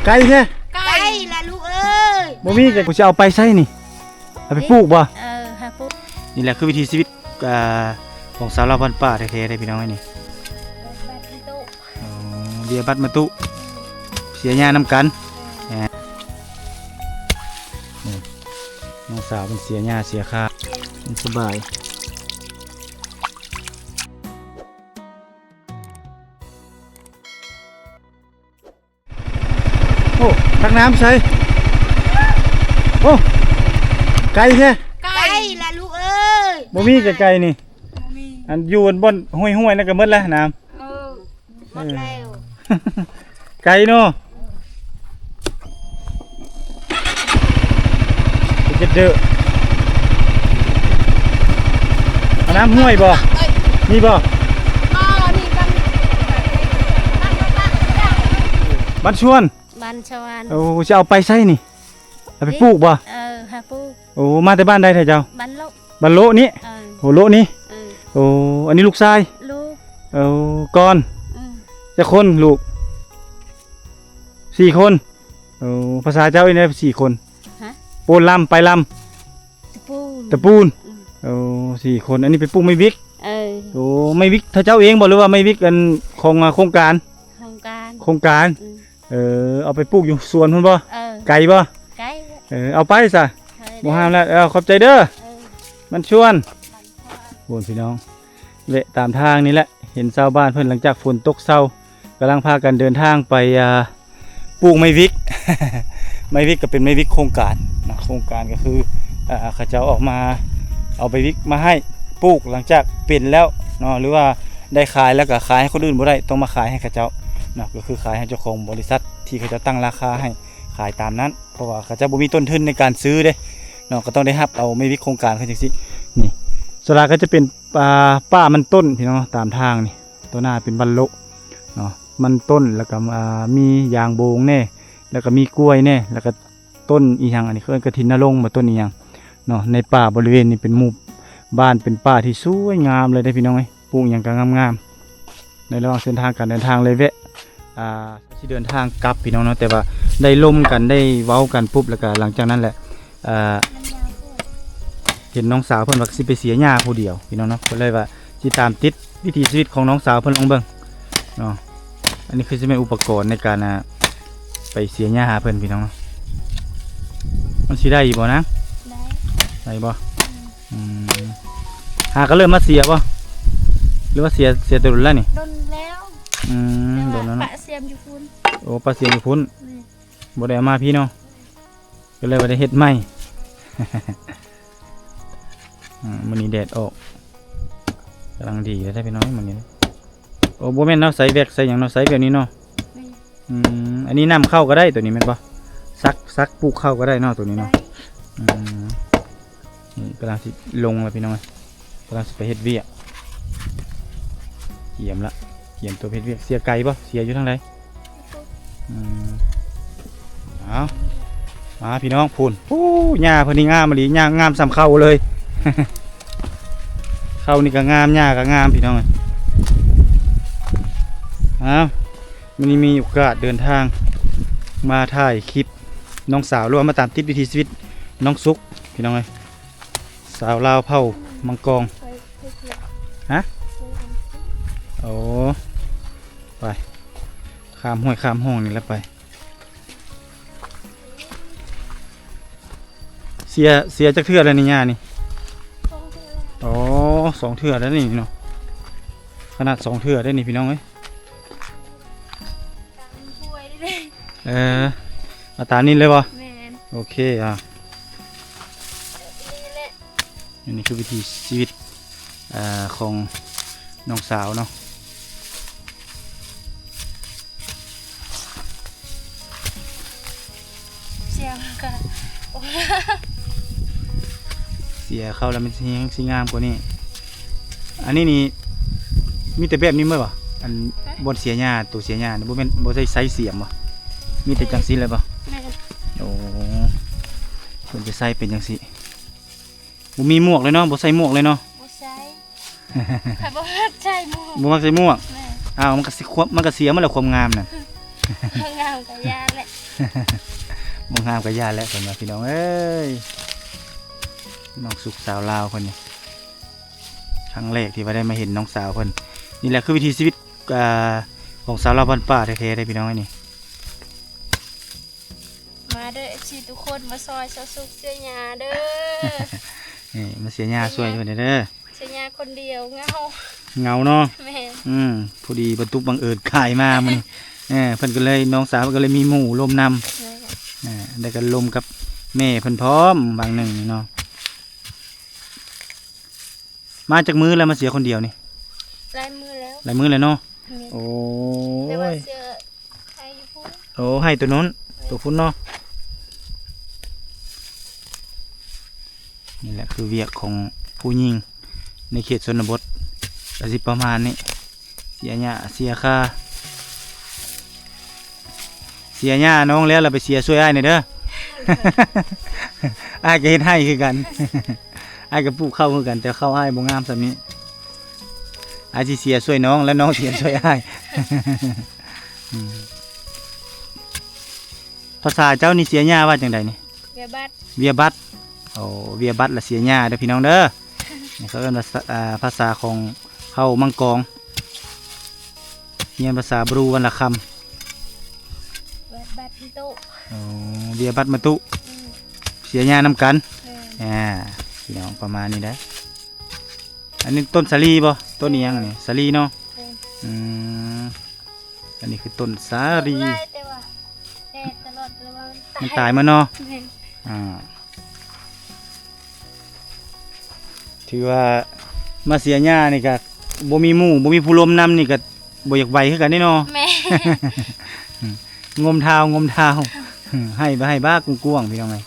ไก่แท้ไก่ละลูกเอ้ยบ่มีก็กูจะเอาไปใช้นี่เอาไปปลูกบ่หาปลูกนี่แหละคือวิถีชีวิตของสาวเราบ้านป่าแท้ๆได้พี่น้องไอ้นี่เบียบัดมาตุเสียหญ้านำกันน้องสาวมันเสียหญ้าเสียค่ามันสบายโอ้ตักน้ำใส่โอ้ไก่แท้ไก่ละลูกเอ้ยบ่มีไก่นี่อันอยู่บนห้วยๆนั่นก็หมดแล้วน้ำหมดแล้ว ไก่เนาะจะเด้อน้ำห้วยบ่นี่บ่บ้านชวนโอ้จะเอาไปใช้นี่เอาไปปลูกบ่หาปลูกโอ้มาแต่บ้านใดเถอะเจ้าบ้านโลนี่โอ้โลนี่โอ้อันนี้ลูกชายโอ้ก่อนจะคนลูก4 คนโอ้ภาษาเจ้าอีกนะ4 คนปูนลำไปลำตะปูนโอ้4 คนอันนี้ไปปลูกไม่วิกโอ้ไม่วิกถ้าเจ้าเองบอกหรือว่าไม่วิกกันของโครงการเอาไปปลูกอยู่สวนพุ่นบ่ไก่บ่เอาไปซะบ่ห้ามแล้วขอบใจเด้อมันชวนโวนพี่น้องเละตามทางนี่แหละเห็นชาวบ้านเพิ่นหลังจากฝนตกเช้ากำลังพากันเดินทางไปปลูกไม้วิก ไม้วิกก็เป็นไม้วิกโครงการนะโครงการก็คือเขาจะออกมาเอาไม้วิกมาให้ปลูกหลังจากเป็นแล้วเนาะหรือว่าได้ขายแล้วก็ขายให้คนอื่นบ่ได้ต้องมาขายให้เขาเจ้านะก็คือขายให้เจ้าของบริษัทที่เขาจะตั้งราคาให้ขายตามนั้นเพราะว่าเขาจะบ่มีต้นทุนในการซื้อเด้เนาะก็ต้องได้รับเอาไม้วิกโครงการเขาจังซี่นี่สลาก็จะเป็นป้ามันต้นพี่น้องตามทางนี่ตัวหน้าเป็นบัลโลเนาะมันต้นแล้วก็มียางโบงแน่แล้วก็มีกล้วยแน่แล้วก็ต้นอีหยังอันนี้คือกระถินนรงค์มาต้นอีหยังเนาะในป่าบริเวณนี้เป็นหมู่บ้านเป็นป่าที่สวยงามเลยได้พี่น้องเอ้ยปลูกอย่างก็งามๆในระหว่างเส้นทางการเดินทางเลยแวะที่เดินทางกลับพี่น้องเนาะแต่ว่าได้ล่มกันได้เว้ากันปุ๊บแล้วก็หลังจากนั้นแหละเห็นน้องสาวเพิ่นว่าสิไปเสียหญ้าผู้เดียวพี่น้องเนาะก็เลยว่าสิตามติดวิถีชีวิตของน้องสาวเพิ่นลองเบิ่งเนาะอันนี้คือจะเป็นอุปกรณ์ในการไปเสียหญ้าเพิ่นพี่น้องเนาะมันสิได้บ่นะได้บ่หาก็เริ่มมาเสียบ่หรือว่าเสียแต่รุ่นแล้วนี่โดนแล้วโดนแล้วเนาะปะเสียมอยู่พุ่นโอ้ปลาเสียมอยู่พุ่นบ่ได้มาพี่เนาะก็เลยว่าได้เฮ็ดใหม่ มื้อนี้แดดออกกำลังดีเลยได้พี่น้องมื้อนี้โอ้บ่แม่นเนาะใส่แบกใส่หยังเนาะใส่แบบนี้เนาะอันนี้นำเข้าก็ได้ตัวนี้แม่นบ่ซักปลูกเข้าก็ได้เนาะตัวนี้เนาะนี่กำลังสิลงแล้วพี่น้องกำลังสิไปเฮ็ดเวียกเกี่ยมละเกี่ยมตัวเฮ็ดเวียกเสียไก่บ่เสียอยู่ทางใดเอามาพี่น้องพูนโอ้หญ้าเพิ่นนี่งามมะลิหญ้างามสำเข้าเลย เข้านี่ก็งามหญ้าก็งามพี่น้องมันนี้มีโอกาสเดินทางมาถ่ายคลิปน้องสาวร่วมมาตามติดวิถีชีวิตน้องซุกพี่น้องเลยสาวลาวเผ่ามังกรฮะโอ้ไปข้ามห้วยข้ามห้องนี่แล้วไปเสียจากเทื่อแล้วนี่ย่านี่อ๋อ2 เทื่อแล้วนี่เนาะขนาด2 เทื่อได้นี่พี่น้องเอ้ยเอาตามนี้เลยบ่โอเคนี่คือวิถีชีวิตของน้องสาวเนาะเสียเข้าแล้วมันสิงามกว่านี้อันนี้นี่มีแต่แบบนี้มั้ยบ่อันบนเสียหญ้าตัวเสียหญ้าบ่แม่นบ่ใช่ไซส์เสียมบ่มีแต่จังซี่เลยบ่โอ้เพิ่นจะใส่เป็นจังซี่บ่มีหมวกเลยเนาะบ่ใส่หมวกเลยเนาะบ่ใส่ค่ะบ่ใส่หมวกบ่มักใส่หมวกมันก็สิมันก็เสียมันแล้วความงามน่ะ งามกับยาแหละ บ่งามก็ย่าแล้วเพิ่นว่าพี่น้องเอ้ยน้องสุขสาวลาวคนนี้ครั้งแรกที่ว่าได้มาเห็นน้องสาวเพิ่นนี่แหละคือวิถีชีวิตของสาวลาวบ้านป่าแท้ๆได้พี่น้องไอ้นี่ มาเด้อชีทุกคนมาซอยเสาสุกเสียหยาเด้อ นี่มาเสียหญ้าช่วยเพิ่นเด้อ เสียหยาคนเดียวเงา เหงาเนาะ แม่น พอดีบรรทุกบังเอิญขายมามันเพิ่นก็เลยน้องสาวเพิ่นก็เลยมีหมู่ลมนำได้กันลมกับแม่เพิ่นพร้อมบางหนึ่งเนาะมาจากมือแล้วมาเสียคนเดียวนี่ ลายมือแล้ว หลายมือเลยเนาะ แม่น โอ้ แต่ว่าย เสื้อใครอยู่พูด โอ้ให้ตัวนู้นตัวพุ่นเนาะนี่แหละคือเวียกของผู้หญิงในเขตชนบทก็สิประมาณนี้เสียหญ้าเสียค่าเสียหญ้าน้องแล้วเราไปเสียช่วยอ้ายหน่อยเด้อ อ้ายก็เฮ็ดให้คือกัน อ้ายก็ปลูกข้าวคือกันแต่ข้าวอ้ายบ่งามซำนี้อ้ายสิเสียช่วยน้องแล้วน้องเสียช่วยอ้าย อืมภาษาเจ้านี่เสียหญ้าว่าจังไดนี่ เบียบัด เวียบัตโอ้เวียบัตละเสียหญ้าเด้อพี่น้องเด้อ นี่เขาเอิ้นภาษาของเฮามังกรเรียนภาษาบรูวันละคำ เบียบัดที่โตะ โอ้เวียบัตมาตุ อืม เสียหญ้านำกัน แม่น พี่น้องประมาณนี้ได้ออันนี้ต้นสาลีบ่ต้นนี้ยังอันนี้สาลีเนาะ แม่น อืมอันนี้คือต้นสาลี ไล่แต่ว่าแดดตลอดเลยว่า มันตายมาเนาะ แม่น อ่าถือว่ามาเสียหญ้านี่ก็บ่มีหมู่บ่มีผู้ลมนำนี่ก็บ่อยากไหวคือกันนี่เนาะ แม่ งมเท้างมเท้า ให้ไปให้บ้ากวงๆพี่น้องไง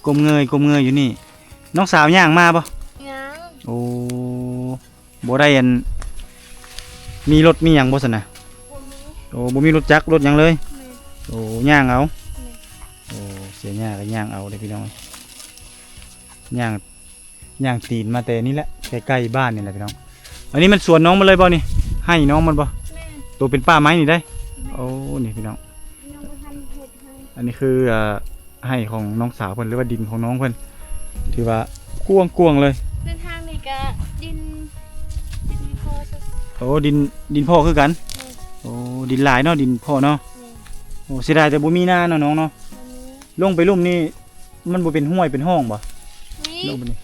กลมเงยอยู่นี่ น้องสาวย่างมาปะ ยัง โอ้บ่ได้อันมีรถมีหยังบ่สนะ บ่มี โอ้บ่มีรถจักรรถหยังเลย แม่น โอ้ย่างเอา แม่น โอ้เสียย่าก็ย่างเอาเด้อพี่น้องย่างตีนมาแต่นี่แหละใกล้ๆบ้านนี่แหละพี่น้องอันนี้มันสวนน้องมันเลยบ่นี่ให้น้องมันบ่ แม่น ตัวเป็นป้าไม้นี่ได้โอ้นี่พี่น้อง ยังบ่ทันเฮ็ดให้ อันนี้คือให้ของน้องสาวเพิ่นหรือว่าดินของน้องเพิ่นถือว่ากวงๆเลย เดินทางนี่ก็ดินพอซะ โอ้ดินพ่อคือกัน แม่น โอ้ดินหลายเนาะดินพ่อเนาะ แม่น โอ้เสียดายแต่บ่มีหน้าเนาะน้องเนาะ บ่มี ลงไปลุ่มนี่มันบ่เป็นห้วยเป็นห้องบ่ มี ลงไปนี่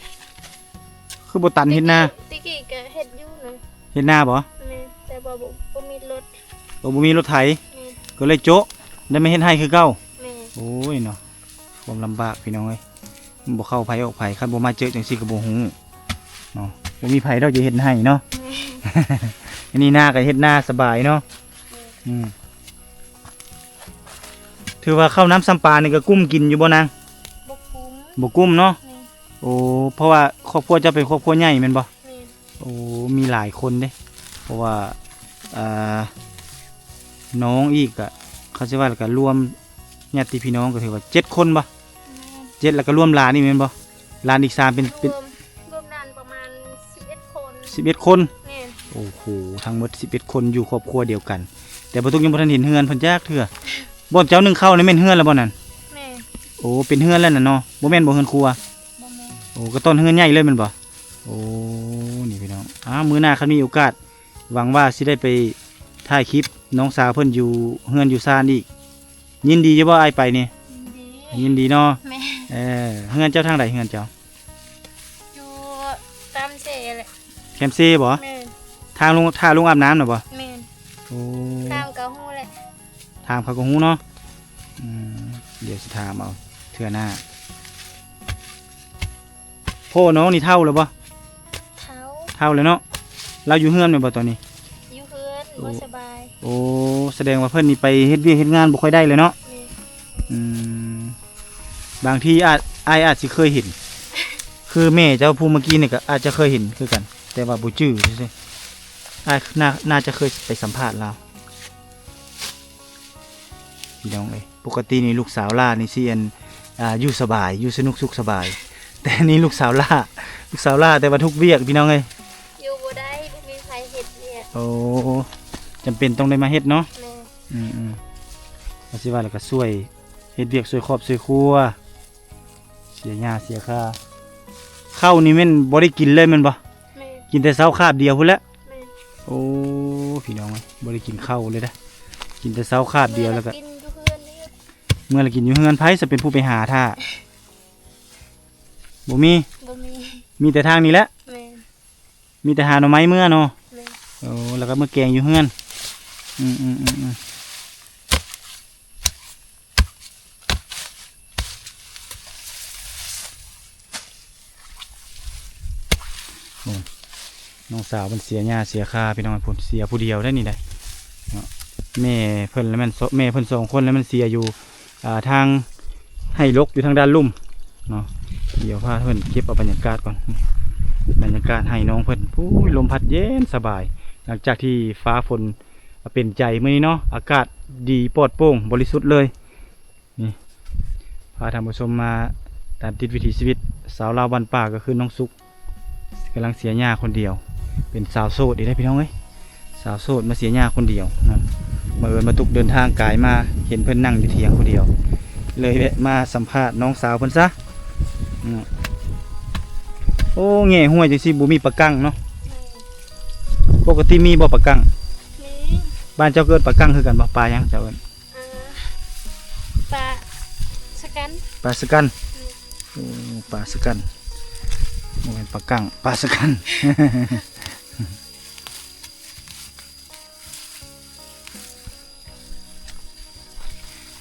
คือบ่ตันเฮ็ดหน้า ตะกี้ก็เฮ็ดอยู่นะ เฮ็ดหน้าบ่ แม่นแต่บ่มีรถ บ่มีรถไถ แม่น ก็เลยโจ๊ะได้มาเฮ็ดให้คือเก่า แม่น โอ้ยเนาะความลำบากพี่น้องเอ้ยมันบ่เข้าไผออกไผคันบ่มาเจอจังซี่ก็บ่ฮู้เนาะบ่มีไผดอกจะเฮ็ดให้เนาะ แม่น อันนี้หน้าก็เฮ็ดหน้าสบายเนาะถือว่าข้าวน้ำซ้ำปลานี่ก็กุ้มกินอยู่บ่นาง บ่คุ้ม บ่กุ้มเนาะ แม่น โอ้เพราะว่าครอบครัวเจะเป็นครอบครัวใหญ่แม่นบ่ แม่น โอ้มีหลายคนเด้เพราะว่าอ่าน้องอีกอะเขาสิว่าแล้วก็รวมญาติพี่น้องก็ถือว่า7คนบ่ แม่น 7แล้วก็รวมหลานนี่แม่นบ่หลานอีก3เป็นรวมด้านประมาณ11คน 11คน แม่น โอ้โหทั้งหมด11คนอยู่ครอบครัวเดียวกัน แต่บ่ทุกยังบ่ทันเห็นเฮือนเพิ่นจักเทื่อบ่เจ้านึงเข้านี่แม่นเฮือนแล้วบ่นั่น แม่น โอ้เป็นเฮือนแล้วน่ะเนาะบ่แม่นบ่เฮือนครัว บ่แม่น โอ้ก็ต้นเฮือนใหญ่เลยแมันบ่โอ้นี่พี่น้องมื้อหน้าคันมีโอกาสหวังว่าสิได้ไปถ่ายคลิปน้องสาวเพิ่นอยู่เฮือนอยู่ซ่านอีกยินดีจะบ่อ้ายไปนี่ ดี ยินดีเนาะ แม่น เฮือนเจ้าทางใดเฮือนเจ้า อยู่ตามเสแหละ แคมซีบ่ แม่น ทางลงอาบน้ำน่ะบ่ แม่น โอ้ ตามกะฮู้แหละ ถามเขาก็ฮู้เนาะเดี๋ยวสิถามเอาเทื่อหน้าพ่อน้องนี่เท่าแล้วบ่ เขา เท่าแล้วเนาะเราอยู่เฮือนแม่นบ่ตอนนี้ อยู่เฮือนบ่สบาย โอ้แสดงว่าเพิ่นนี่ไปเฮ็ดเวียกเฮ็ดงานบ่ค่อยได้เลยเนาะ แม่น อืมบางทีอาจสิเคยเห็น คือแม่เจ้าผู้เมื่อกี้นี่ก็อาจจะเคยเห็นคือกัน แต่ว่าบ่จื้อซื่อๆอ้ายน่าจะเคยไปสัมภาษณ์เราพี่น้องเอ้ยปกตินี่ลูกสาวล่านี่สิอยู่สบายอยู่สนุกสุขสบาย แต่นี่ลูกสาวล่าแต่ว่าทุกเวียกพี่น้องเอ้ย อยู่บ่ได้บ่มีใครเฮ็ดเนี่ย โอ้จำเป็นต้องได้มาเฮ็ดเนาะ แม่น ว่าสิว่าแล้วก็ช่วยเฮ็ดเวียกช่วยครอบช่วยครัวเสียหญ้าเสียค่าข้าวนี่แม่นบ่ได้กินเลยแม่นบ่ แม่ กินแต่เช้าคาบเดียวพุ่นแหละ แม่ โอ้พี่น้องเอ้ยบ่ได้กินข้าวเลยนะกินแต่เช้าคาบเดียวแล้วก็ กินอยู่เพื่อนนี่ เมื่อเรากินอยู่เฮือนไผจะเป็นผู้ไปหาท่าบ่มี บ่มี มีแต่ทางนี้แหละ แม่ มีแต่หาหน่อไม้เมื่อเนาะ แม่ โอ้แล้วก็เมื่อแกงอยู่เฮือนโอ้น้องสาวมันเสียหญ้าเสียค่าพี่น้องพุ่นเสียผู้เดียวได้นี่ได้เนาะแม่เพิ่นแล้วมันแม่เพิ่นสองคนแล้วมันเสียอยู่ทางให้ลกอยู่ทางด้านลุ่มเนาะเดี๋ยวพาเพิ่นเก็บเอาบรรยากาศก่อนบรรยากาศให้น้องเพิ่นปุ้ยลมพัดเย็นสบายหลังจากที่ฟ้าฝนเป็นใจมื้อนี้เนาะอากาศดีปลอดโปร่งบริสุทธิ์เลยนี่พาท่านผู้ชมมาตามติดวิถีชีวิตสาวลาวบ้านป่าก็คือน้องสุกกำลังเสียหญ้าคนเดียวเป็นสาวโสดอีกได้พี่น้องเอ้ยสาวโสดมาเสียหญ้าคนเดียวนะมาตุกเดินทางกายมาเห็นเพิ่นนั่งอยู่เถียงคนเดียวเลยแวะมาสัมภาษณ์น้องสาวเพิ่นซะโอ้แง่ห้วยจังซี่บ่มีปลากั้งเนาะปกติมีบ่ปลากั้ง นี่ บ้านเจ้าเกิดปลากั้งคือกันบ่ปลาหยังเจ้าเอิ้น ปลาสกัน ปลาสกันโอ้ปลาสกันบ่แม่นปลากั้งปลาสกัน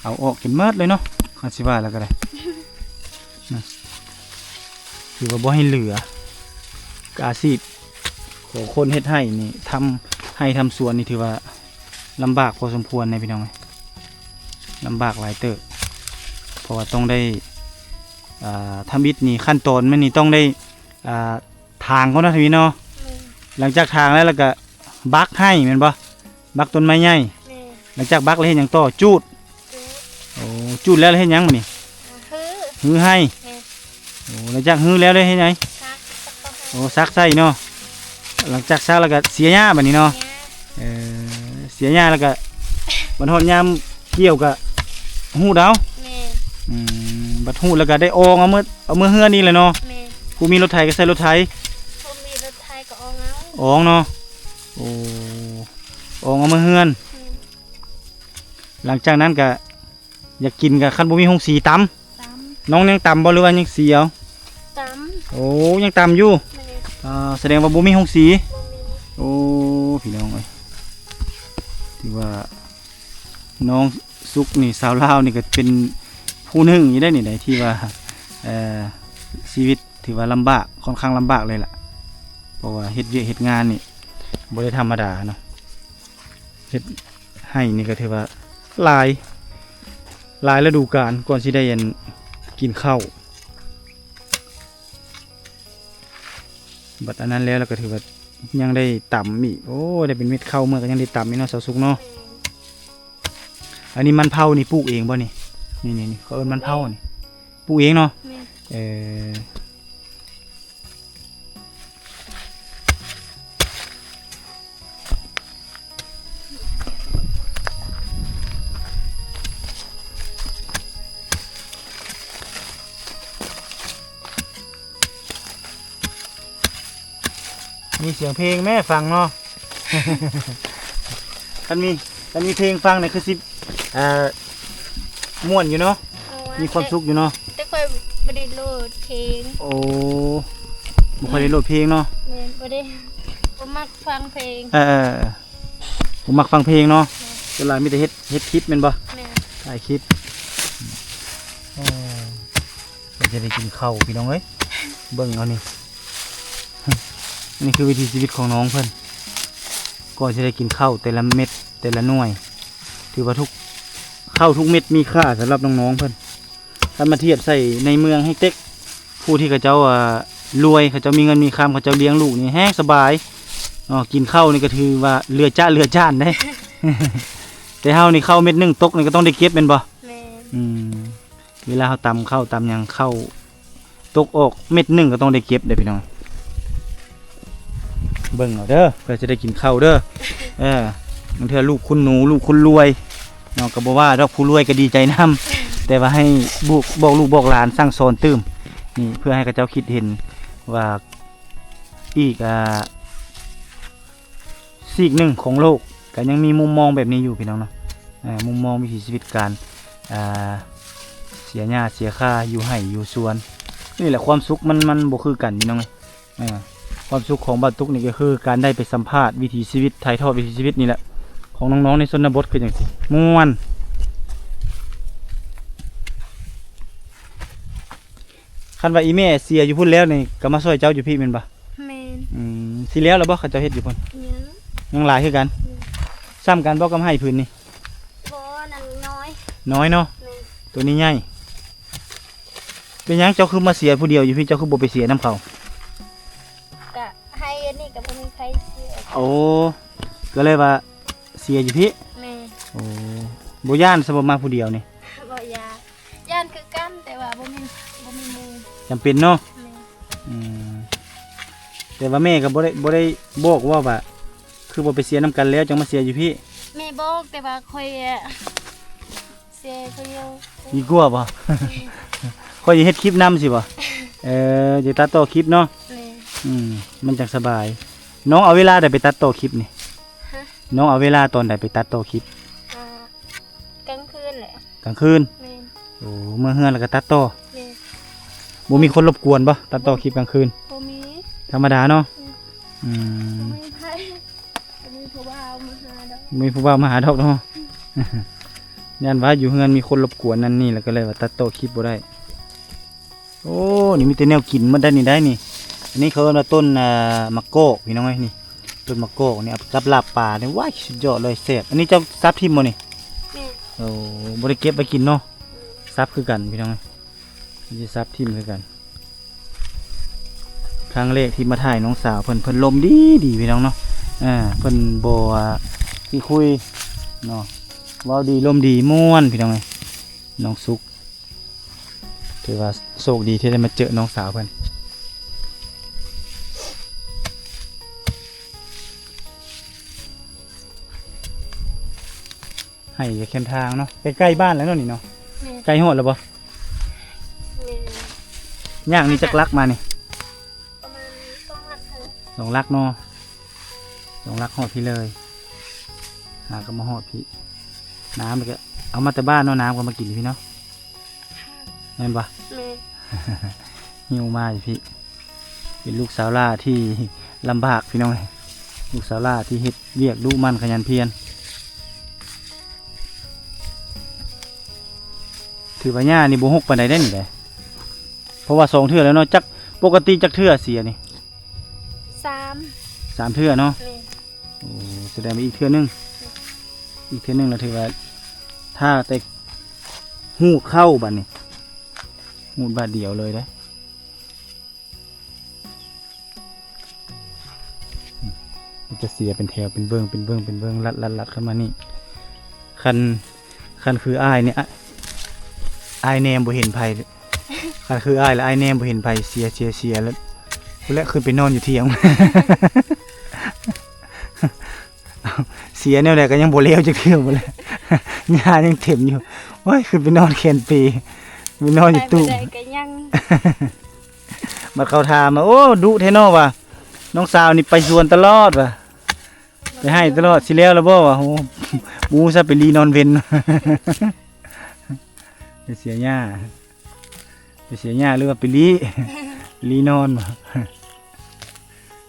เอาออกกินเมิดเลยเนาะข้าสิว่าแล้วก็ได้นะถือว่าบ่ให้เหลือกอาชีพของคนเฮ็ดให้นี่ทำให้ทำสวนนี่ถือว่าลำบากพอสมควรนะพี่น้องลำบากหลายเติบเพราะว่าต้องได้ทำอิฐนี่ขั้นตอนมันนี่ต้องได้ทางเขานะทีเนาะหลังจากทางแล้วก็บักให้แม่นบ่บักต้นไม้ใหญ่ แม่ หลังจากบักแล้วเฮ็ดหยังต่อจูดโอ้จูดแล้วเฮ็ดหยังมื้อนี่ ฮือ ฮื้อให้ แม่ โอ้หลังจากฮื้อแล้วได้เฮ็ดหยัง ซักต้อง โอ้ซักใส่เนาะหลังจากซักแล้วก็เสียหญ้าบัดนี้เนาะ เนี้ย เสียหญ้าแล้วก็บัดฮอดยามเกี่ยวก็ฮู้ดาว แม่ บัดฮู้แล้วก็ได้อองเอามือเฮือนี่แหละเนาะ แม่ กูมีรถไถก็ใส่รถไถ ผมมีรถไทยก็เอาเงา อองเนาะโอ้อองเอามือเฮือน หลังจากนั้นก็อยากกินก็คันบ่มีหงสีตำ ต น้องยังตำบ่หรือว่ายังสีเอา ำต โอ้ยังตำอยู่ ำแม่ แสดงว่าบ่มีหงสี บ่มี โอ้พี่น้องเอ้ยถือว่าน้องสุกนี่สาวลาวนี่ก็เป็นผู้หนึ่งอยู่ได้นี่ได้ที่ว่าชีวิตถือว่าลำบากค่อนข้างลำบากเลยล่ะเพราะว่าเฮ็ดเวียกเฮ็ดงานนี่บ่ได้ธรรมดาเนาะเฮ็ดให้นี่ก็ถือว่าหลายฤดูกาลก่อนสิได้กินข้าวบัดอันนั้นแล้วเราก็ถือว่ายังได้ต่ำอีกโอ้ได้เป็นเม็ดข้าวเมื่อก็ยังได้ต่ำอีกเนาะสาวสุกเนาะอันนี้มันเผานี่ปลูกเองบ่นี่นี่เขาเอิ้นมันเผานี่ปลูกเองเนาะ แม่ มีเสียงเพลงแม่ฟังเนาะ ท่านมีเพลงฟังเนี่ยคือสิม่วนอยู่เนาะ เอาะ มีความสุขอยู่เนาะ แต่ค่อยบ่ได้โหลดเพลง โอ้บ่ค่อยได้โหลดเพลงเนาะ แม่บ่ได้บ่มักฟังเพลง ผมมักฟังเพลงเนาะเวลามีแต่เฮ็ดคลิปแม่นบ่ แม่ ถ่ายคลิปมันจะได้กินข้าวพี่น้องเอ้ยเบิ่งเอานี่ นี่คือวิถีชีวิตของน้องเพิ่นก็จะได้กินข้าวแต่ละเม็ดแต่ละหน่วยถือว่าข้าวทุกเม็ดมีค่าสำหรับน้องๆเพิ่นถ้ามาเทียบใส่ในเมืองให้เต็กผู้ที่เขาเจ้ารวยเขาเจ้ามีเงินมีคำเขาเจ้าเลี้ยงลูกนี่แห้งสบายกินข้าวนี่ก็ถือว่าเรือจ้านได้ แต่เฮานี่ข้าวเม็ดหนึงตกนี่ก็ต้องได้เก็บเป็นบ่ แม่ เวลาเขาตำข้าวตำหยังข้าวตกออกเม็ดหนึงก็ต้องได้เก็บเด้อพี่น้องเบิ่งเอาเด้อเพื่อจะได้กินข้าวเด้อ บางเทื่อลูกคุณหนูลูกคุณรวย เนาะก็บ่ว่าดอกผู้รวยก็ดีใจนํแต่ว่าให้บอกลูกบอกหลานสั่งสอนตื้มนี่เพื่อให้เขาเจ้าคิดเห็นว่าอีกซีกหนึ่งของโลกก็ยังมีมุมมองแบบนี้อยู่พี่น้องเนาะมุมมองวิถีชีวิตการเสียหญ้าเสียค่าอยู่ไร่อยู่สวนนี่แหละความสุขมันบ่คือกันพี่น้องเอ้ยความสุขของบ้านตุกนี่ก็คือการได้ไปสัมภาษณ์วิถีชีวิตถ่ายทอดวิถีชีวิตนี่แหละของน้องๆในชนบทคือจังซี่ม่วนคันว่าอีแม่เสียอยู่พุ่นแล้วนี่ก็มาช่วยเจ้าอยู่พี่แม่นบ่ แม่น สิแล้วบ่เขาเจ้าเฮ็ดอยู่พุ่น ยังยังหลายคือกันซ้ำกันบ่กำให้พื้นนี่ บ่นั่นน้อย น้อยเนาะ แม่น ตัวนี้ใหญ่เป็นหยังเจ้าคือมาเสียผู้เดียวอยู่พี่เจ้าคือบ่ไปเสียน้ำเขา ก็ให้อันนี้ก็บ่มีใครเชื่อ โอ้ก็เลยว่าเสียอยู่พี่ แม่ โอ้บ่ย่านสบมาผู้เดียวนี่ บ่ยาย่านคือกันแต่ว่าบ่มีหมู่ จำเป็นเนาะ แม่ อืมแต่ว่าแม่ก็บ่ได้บอกว่าคือบ่ไปเสียน้ำกันแล้วจังมาเสียอยู่พี่ แม่บอกแต่ว่าค่อยเสียคนเดียว ดีกว่าบ่ ค่อยสิเฮ็ดคลิปนำสิบ่จะตัดต่อคลิปเนาะ แม่ มันจังสบาย น้องเอาเวลาใดไปตัดต่อคลิปนี่ ฮะ น้องเอาเวลาตอนใดไปตัดต่อคลิป กลางคืนแหละ กลางคืน แม่ โอ้เมื่อเฮือนแล้วก็ตัดต่อ แม่ บ่มีคนรบกวนบ่ตัดต่อคลิปกลางคืน บ่มี ธรรมดาเนาะ บ่มีไผบ่มีผู้บ่าวมาหาดอก มีผู้บ่าวมาหาดอกเนาะ ยันว่าอยู่เฮือนมีคนรบกวนนั่นนี่แล้วก็เลยว่าตัดต่อคลิปบ่ได้ โอ้นี่มีแต่แนวกินมันได้นี่ได้นี่ อันนี้เขาเรียกว่าต้นมะโกอกพี่น้องเอ้ยนี่ ต้นมะโกอกนี่เอากับลาบปลาเนี่ยว้ายสุดยอดเลยแซ่บอันนี้เจ้าซับทิมบ่นี่ แม่ โอ้บ่ได้เก็บไปกินเนาะซับคือกันพี่น้องเอ้ยนี่ซับทิมคือกัน ครั้งแรกที่มาถ่ายน้องสาวเพิ่นลมดีพี่น้องเนาะเพิ่นบ่ที่คุยเนาะเว้าดีลมดีม่วนพี่น้องเอ้ยน้องสุกถือว่าโชคดีที่ได้มาเจอน้องสาวเพิ่นให้เข้มทางเนาะใกล้ๆบ้านแล้วเนาะนี่เนาะ แม่ ใกล้ฮอดแล้วบ่ แม่ ย่างนี่จักลักมานี่ ประมาณ2 วันเท่านั้น 2 ลักเนาะ2 ลักฮอดพี่เลยหาก็มาฮอดพี่น้ำก็เอามาแต่บ้านเนาะน้ำก็มากินพี่เนาะแม่นบ่ แม่ หิวมาอยู่พี่เป็นลูกสาวล่าที่ลำบากพี่น้องลูกสาวล่าที่เฮ็ดเวียกดุมันขยันเพียรถือว่าหญ้านี่บ่ฮกปานใดได้นี่แหละเพราะว่า2 เทื่อแล้วเนาะจักปกติจักเทื่อเสียนี่ 3 3 เทื่อเนาะ แม่ โอ้แสดงว่าอีกเทื่อนึงแล้วถือว่าถ้าแต่หูดเข้าบัดนี่หูดบาดเดียวเลยเด้มันจะเสียเป็นแถวเป็นเบื้องลัดเข้ามานี่คันคืออ้ายเนี่ยอ้ายแนมบ่เห็นไผคันคืออ้ายแล้วอ้ายแนมบ่เห็นไผเสียแล้วพุ่นแหละขึ้นไปนอนอยู่เถียง เสียแนวใดก็ยังบ่เลวจักเทื่อบ่เลย หญ้ายังเต็มอยู่โอ้ยขึ้นไปนอนแคนปีไปนอนอยู่ตู้ ไปบ่ได้ก็ยัง มาเขาถามมาโอ้ดุแท้เนาะว่ะน้องสาวนี่ไปสวนตลอดว่ะไปให้ตลอดสิแล้วบ่ว่ะโหหมูซะไปรีนอนเว้น ไปเสียหญ้าหรือว่าไปรีนอนบ่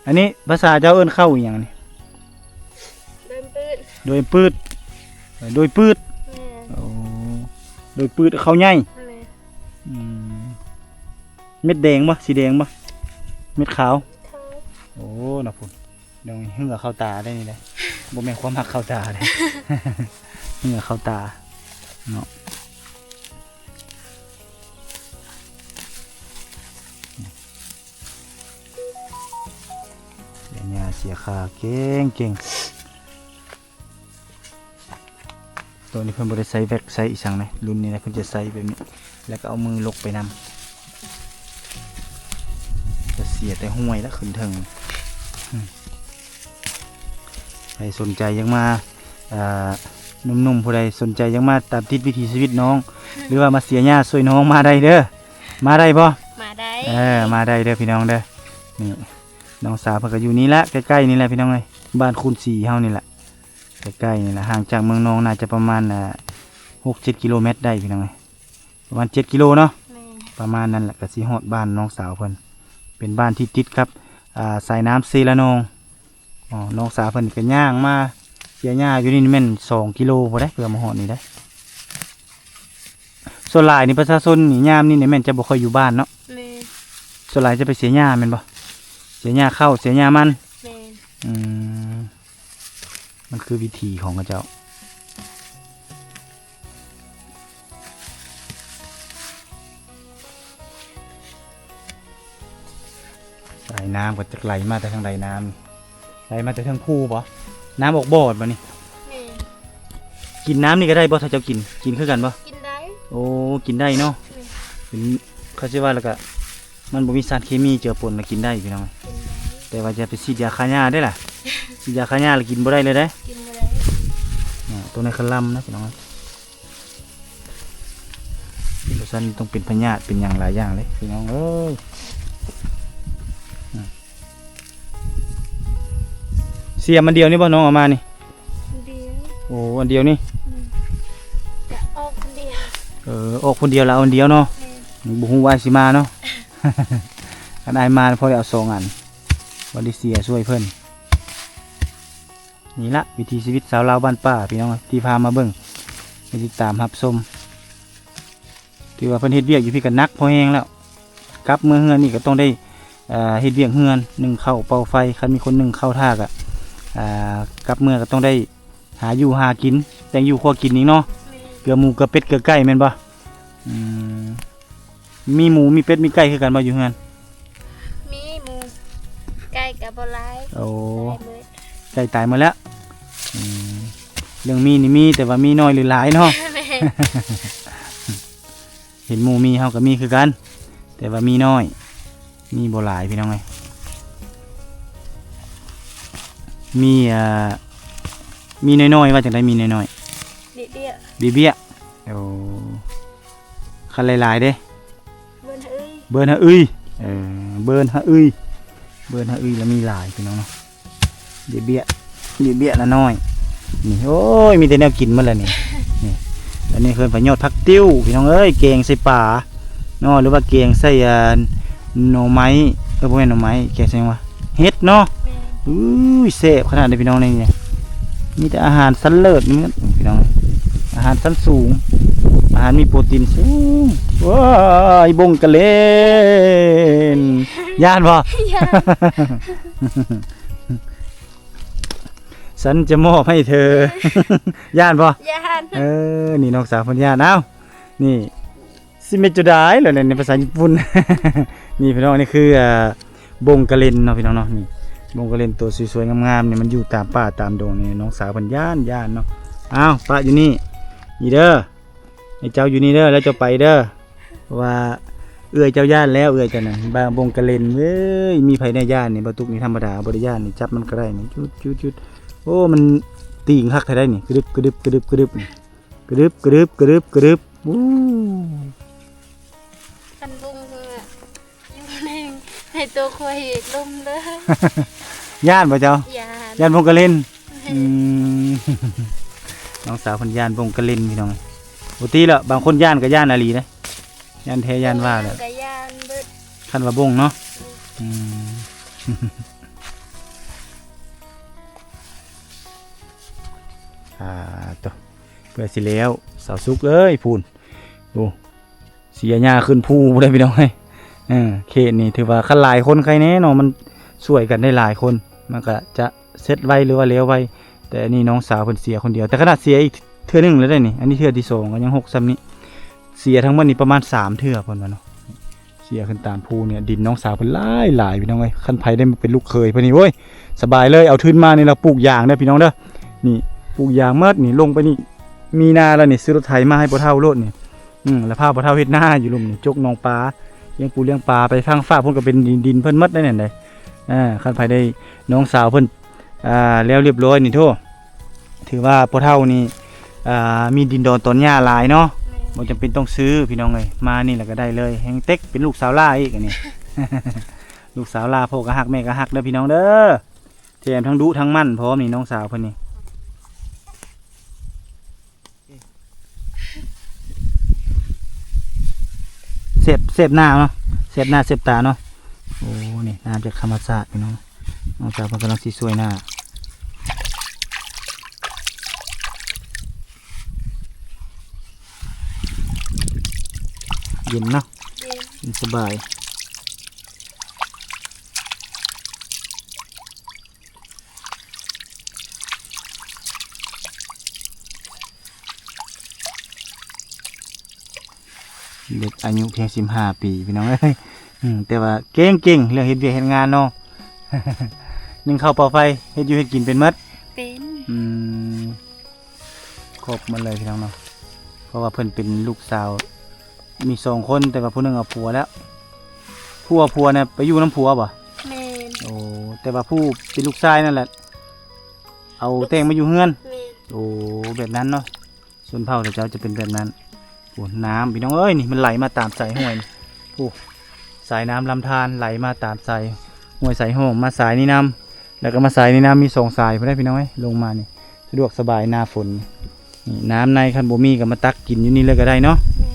อันนี้ภาษาเจ้าเอิ้นเข้าอีหยังนี่ เดินปืน โดยปืด แม่ โอ้โดยปืดเข้าใหญ่ แม่ อืมเม็ดแดงบ่สีแดงบ่เม็ดขาว เขา โอ้น่ะพุ่นเดี๋ยวนี้เหงื่อเข้าตาได้นี่แหละบ่แม่นความหักเข้าตาเลย เหงื่อเข้าตาเนาะเดี๋ยวนี้เสียค่าเก่งตัวนี้เพิ่นบ่ได้ใส่แว็กใส่อีสังเลยรุ่นนี้นะเพิ่นจะใส่แบบนี้แล้วก็เอามือลกไปนำจะเสียแต่ห้วยแล้วขึ้นเทิงใครสนใจยังมา หนุ่มๆผู้ใดสนใจยังมาตามติดวิถีชีวิตน้อง หรือว่ามาเสียหญ้าช่วยน้องมาได้เด้อมาได้บ่ มาได้ มาได้เด้อพี่น้องเด้อนี่น้องสาวเพิ่นก็อยู่นี่ละใกล้ๆนี่แหละพี่น้องเอ้ยบ้านคูน4เฮานี่แหละใกล้ๆนี่แหละห่างจากเมืองนองน่าจะประมาณ6-7 กิโลเมตรได้พี่น้องเอ้ยประมาณ7 กิโลเนาะ แม่ ประมาณนั้นแหละก็สิฮอดบ้านน้องสาวเพิ่นเป็นบ้านที่ติดครับสายน้ำซีละนองน้องสาวเพิ่นก็ย่างมาเสียหญ้าอยู่นี่แม่น2 กิโลบ่ได้เพื่อมาฮอดนี่ได้ส่วนหลายนี่ประชาชนนี่ยามนี่แม่นจะบ่ค่อยอยู่บ้านเนาะ แม่ ส่วนหลายจะไปเสียหญ้าแม่นบ่เสียหญ้าเข้าเสียหญ้ามัน แม่ มันคือวิธีของเขาเจ้าสายน้ำก็จะไหลมาแต่ทางใดน้ำไหลมาแต่ทางภูบ่น้ำออกบ่อบ่นี่ แม่ กินน้ำนี่ก็ได้บ่ถ้าเจ้ากินคือกันบ่ กินได้ โอ้กินได้เนาะ แม่ เป็นเขาสิว่าแล้วก็มันบ่มีสารเคมีเจือปนแล้วกินได้พี่น้อง กินได้ แต่ว่าจะไปฉีดยาฆ่าหญ้าได้ล่ะ ฉีดยาฆ่าหญ้าแล้วกินบ่ได้เลยได้ กินบ่ได้ ตัวในคลำนะพี่น้องเพราะฉะนั้นต้องเป็นพยาธิเป็นอย่างหลายอย่างเลยพี่น้องเอ้ยเสียมันเดียวนี่บ่น้องเอามานี่ เดียว โอ้อันเดียวนี่ จะออกคนเดียว ออกคนเดียวแล้วเอาอันเดียวเนาะ แม่ บุหูวายสิมาเนาะ อันไอมาพอได้เอา2 อันวันนี้เสียช่วยเพิ่นนี่ละวิถีชีวิตสาวลาวบ้านป่าพี่น้องที่พามาเบิ่งไปติดตามรับชมถือว่าเพิ่นเฮ็ดเวียกอยู่พี่กันนักพอแห้งแล้วกลับเมืองเฮือนนี่ก็ต้องได้เฮ็ดเวียกเฮือนนึ่งข้าวเป่าไฟคันมีคนนึ่งข้าวท่ากะกลับเมืองก็ต้องได้หาอยู่หากินแต่งอยู่ครัวกินนี่เนาะ แม่ เกลือหมูเกลือเป็ดเกลือไก่แม่นบ่มีหมูมีเป็ดมีไก่คือกันบ่อยู่เฮือน มีหมูไก่กับบ่หลาย โอ้ ได้เบิด ไก่ตายหมดแล้วเรื่องมีนี่มีแต่ว่ามีน้อยหรือหลายเนาะ แม่ เห็นหมูมีเฮาก็มีคือกัน แต่ว่ามีน้อย มีบ่หลายพี่น้องเอ้ยมีน้อยๆว่าจังได๋มีน้อย เดียว ๆบีเบี้ยโอ้คันหลายๆเด้ เบิ่นเอ้ย เบิร์นฮะอึยเบิร์นฮะอึยแล้วมีหลายพี่น้องเนาะบีเบี้ยละน้อยนี่โอ้ยมีแต่แนวกินหมดแล้วนี่อันนี้คือประโยชน์ผักติ้วพี่น้องเอ้ยแกงใส่ป่าเนาะหรือว่าแกงใส่หน่อไม้บ่แม่นหน่อไม้แกงใส่หยังวะเฮ็ดเนาะ แม่ อุ้ยแซ่บขนาดนี้พี่น้องนี่มีแต่อาหารชั้นเลิศนี่มันพี่น้องอาหารชั้นสูงอาหารมีโปรตีนสูงว้ายบงกะเลนย่านบ่ ย่า ฉันจะมอบให้เธอ ย่านบ่ ย่าน นี่น้องสาวเพิ่นย่านเอ้านี่ซิเมจุดายเลยในภาษาญี่ปุ่น นี่พี่น้องนี่คือบงกะเลนเนาะพี่น้องเนาะนี่บงกะเลนตัวสวยๆงามๆเนี่ยมันอยู่ตามป่าตามดงนี่น้องสาวเพิ่นย่านเนาะอ้าวป้าอยู่นี่เด้อไอ้เจ้าอยู่นี่เด้อแล้วเจ้าไปเด้อเพราะว่าเอื้อยเจ้าย่านแล้วเอื้อยเจ้าน่ะบางบงกะเลนเว้ยมีไผในย่านนี่บ่ตุกนี่ธรรมดาบ่ได้ย่านนี่จับมันก็ได้นี่จุดโอ้มันตีงคักได้นี่กระดึบอู้ กันบุงอยู่ในตัวคอยลมเลย ย่านบ่เจ้า ย่าน ย่านบงกะเลนน้องสาวเพิ่นย่านบงกะเลนพี่น้องปกติแล้วบางคนย่านก็ย่านอาลีนะย่านแท้ย่านว่าแหละ ก็ย่านเบิด คันว่าบงเนาะตัวเพื่อสิแล้วสาวสุกเอ้ยพูนดูเสียหญ้าขึ้นภูบ่ได้พี่น้องเอ้ยเขตนี่ถือว่าคันหลายคนใครแน่เนาะมันช่วยกันได้หลายคนมันก็จะเสร็จไวหรือว่าเลี้ยวไวแต่นี่น้องสาวเพิ่นเสียคนเดียวแต่ขนาดเสียอีกเทื่อนึงแล้วได้นี่อันนี้เทื่อที่2ก็ยัง6ซ้ำนี้เสียทั้งหมดนี่ประมาณ3เทื่อเพิ่นว่าเนาะเสียขึ้นตามภูเนี่ยดินน้องสาวเพิ่นหลายพี่น้องเอ้ยคันไผได้มาเป็นลูกเคยเพิ่นนี่โว้ยสบายเลยเอาทุนมานี่เราปลูกยางเด้อพี่น้องเด้อนี่ปลูกยางเมิดนี่ลงไปนี่มีนาแล้วนี่ซื้อรถไถมาให้พ่อเฒ่าโลดนี่แล้วพาพ่อเฒ่าเฮ็ดนาอยู่ลุ่มนี่จกน้องปลาเลี้ยงปูเลี้ยงปลาไปทางฟ้าเพิ่นก็เป็นดินเพิ่นหมดได้นั่นเด้คันไผได้น้องสาวเพิ่นแล้วเรียบร้อยนี่โทษถือว่าพ่อเฒ่านี่ มีดินดอนต้นหญ้าหลายเนาะ แม่ บ่จำเป็นต้องซื้อพี่น้องเลยมานี่แหละก็ได้เลยแฮงเต็กเป็นลูกสาวล่าอีกอันนี้ ลูกสาวล่าพ่อก็ฮักแม่ก็ฮักเด้อพี่น้องเด้อแถมทั้งดุทั้งมั่นพร้อมนี่น้องสาวเพิ่นนี่เสพหน้าเนาะเสพหน้าเสพตาเนาะโอ้นี่น้ำจากธรรมชาติพี่น้องน้องสาวเพิ่นกำลังสิสวยหน้าเย็นเนาะ เย็น เย็นสบายเด็กอายุเพียง15 ปีพี่น้องเอ้ยแต่ว่าเก่งเรื่องเฮ็ดเวียกเฮ็ดงานเนาะ นึ่งข้าวเป่าไฟเฮ็ดอยู่เฮ็ดกินเป็นหมด เป็น ครบหมาเลยพี่น้องเนาะเพราะว่าเพิ่นเป็นลูกสาวมี2 คนแต่ว่าผู้หนึงเอาผัวแล้วผัวเนี่ยไปอยู่น้ำผัวบ่ แม่น โอ้แต่ว่าผู้เป็นลูกชายนั่นแหละเอาแต่งมาอยู่เฮือน แม่น โอ้แบบนั้นเนาะส่วนเผ่าเจ้าจะเป็นแบบนั้นโอ้น้ำพี่น้องเอ้ยนี่มันไหลมาตามสายห้วยนี่โอ้สายน้ำลำธารไหลมาตามสายห้วยสายโหมมาสายนี่น้ำแล้วก็มาสายนี่น้ำมี2 สายพอได้พี่น้องเอ้ยลงมานี่สะดวกสบายหน้าฝนนี่น้ำในคันบ่มีก็มาตักกินอยู่นี่เลยก็ได้เนาะ แม่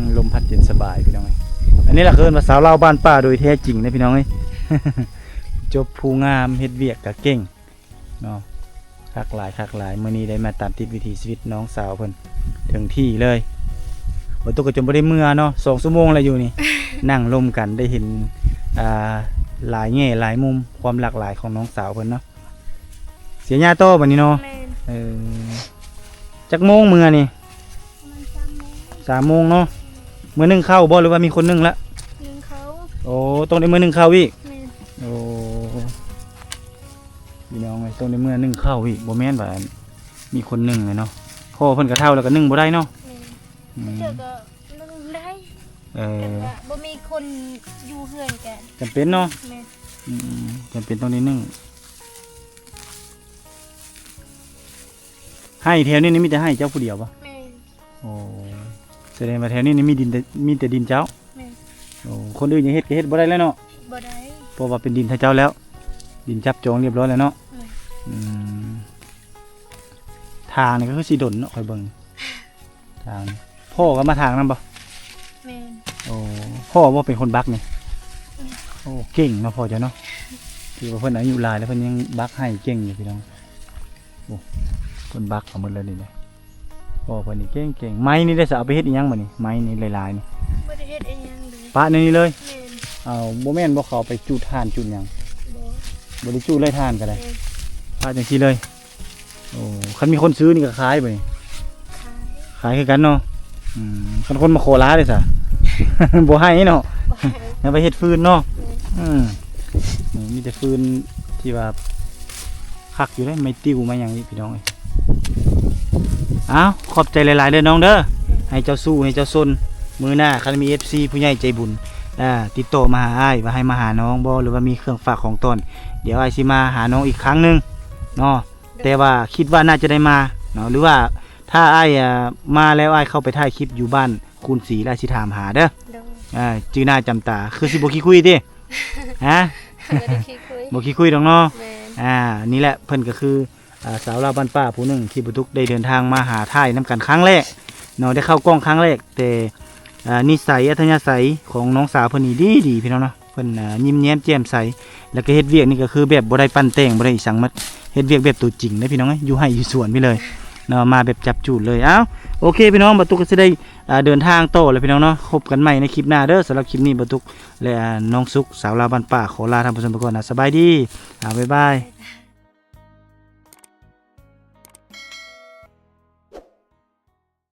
น ลมพัดเย็นสบายพี่น้องเอ้ยอันนี้แหละคือภาษาวลาวบ้านป่าโดยแท้จริงนะพี่น้องเอ้ย จบผู้งามเฮ็ดเวียกก็เก่งเนาะคักหลายมื้อนี้ได้มาตามติดวิถีชีวิตน้องสาวเพิ่นถึงที่เลยบ่ตกก็จนบ่ได้เมื่อเนาะ2 ชั่วโมงแล้วอยู่นี่ นั่งร่มกันได้เห็นหลายแง่หลายมุมความหลากหลายของน้องสาวเพิ่นเนาะเสียหญ้าโตบัดนี้เนาะ แม่น จักโมงมื้อนี่ ประมาณ3 โมง 3 โมงเนาะมื้อนึงเข้าบ่หรือว่ามีคนนึงละ นึ่งเขา โอ้ต้องได้มื้อนึงเข้าอีก แม่น โอ้พี่น้องไอ้ต้องได้มื้อนึงเข้าอีกบ่แม่นว่ามีคนนึงเลยเนาะพ่อเพิ่นก็เฒ่าแล้วก็นึ่งบ่ได้เนาะ แม่น อืม เดี๋ยวก็นึ่งได้ เอ แต่ อ ว่าบ่มีคนอยู่เฮือนกัน จำเป็นเนาะ แม่น จำเป็นต้องได้นึ่งให้แถวนี้นี่มีแต่ให้เจ้าผู้เดียวปะ แม่น โอ้แสดงว่าแถวนี้นี่มีแต่ดินเจ้า แม่น โอ้คนอื่นยังเฮ็ดก็เฮ็ดบ่ได้แล้วเนาะ บ่ได้ เพราะว่าเป็นดินท่าเจ้าแล้ว ดินจับจองเรียบร้อยแล้วเนาะ แม่น อืมทางนี่ก็คือสีดนเนาะคอยเบิ่งทางพ่อก็มาทางนั้นปะ แม่น โอ้พ่อว่าเป็นคนบักนี่โอ้เก่งเนาะพ่อเจ้าเนาะคือว่าเพิ่นอายุหลายแล้วเพิ่นยังบักให้เก่งอยู่พี่น้องโอ้เพิ่นบักเอาหมดเลยนี่เลยพ่อเพิ่นนี่เก่งไม้นี่ได้สเอาไปเฮ็ดอีหยังบ่นี่ไม้นี่หลายๆนี่ บ่ได้เฮ็ดอีหยังเลย ปะในนี่เลย แม่น เอาบ่แม่นบ่เข้าไปจุดทานจุดหยัง บ่ บ่ได้จุดเลยทานก็ได้ แม่น ปะจังซี่เลยโอ้คันมีคนซื้อนี่ก็ขายบ่นี่ ขาย ขายคือกันเนาะคันคนมาขอร้าเด้ซะ บ่ให้เนาะ บ่ให้ เอาไปเฮ็ดฟืนเนาะ แม่น มีแต่ฟืนที่ว่าคักอยู่เลยไม่ติ้วมาอย่างนี้พี่น้องเอ้ยอ้าวขอบใจหลายๆเด้อน้องเด้อให้เจ้าสู้ให้เจ้าซนมือหน้าคันมี FC ผู้ใหญ่ใจบุญติดต่อมาหาอ้ายว่าให้มาหาน้องบ่หรือว่ามีเครื่องฝากของตนเดี๋ยวอ้ายสิมาหาน้องอีกครั้งหนึงเนาะแต่ว่าคิดว่าน่าจะได้มาเนาะหรือว่าถ้าอ้ายมาแล้วอ้ายเข้าไปถ่ายคลิปอยู่บ้านคูณศรีแล้วสิถามหาเด้อ โดย ชื่อหน้าจำตาคือสิบ่ขี้คุยติ ฮะ บ่ได้คิดคุย บ่ขี้คุยดอกเนาะ แม่น นี่แหละเพิ่นก็คือสาวลาวบ้านป้าผู้หนึ่งที่บุตุกได้เดินทางมาหาท่ายน้ำกันครั้งแรกเนาะได้เข้ากล้องครั้งแรกแต่นิสัยอัธยาศัยของน้องสาวเพิ่นนี่ดีพี่น้องเนาะเพิ่นยิ้มแย้มแจ่มใสแล้วก็เฮ็ดเวียกนี่ก็คือแบบบ่ได้ปั้นแต่งบ่ได้อีสังมัดเฮ็ดเวียกแบบตัวจริงเด้อพี่น้องเอ้ยอยู่ไร่อยู่สวนไปเลยเนาะมาแบบจับจูดเลยโอเคพี่น้องบุตุกก็สิได้เดินทางต่อเลยพี่น้องเนาะพบกันใหม่ในคลิปหน้าเด้อสำหรับคลิปนี้บุตุกและน้องสุกสาวลาวบ้านป้าขอลาท่านผู้ชมไปก่อนนะสบายดีบ๊ายบาย บ๊ายบาย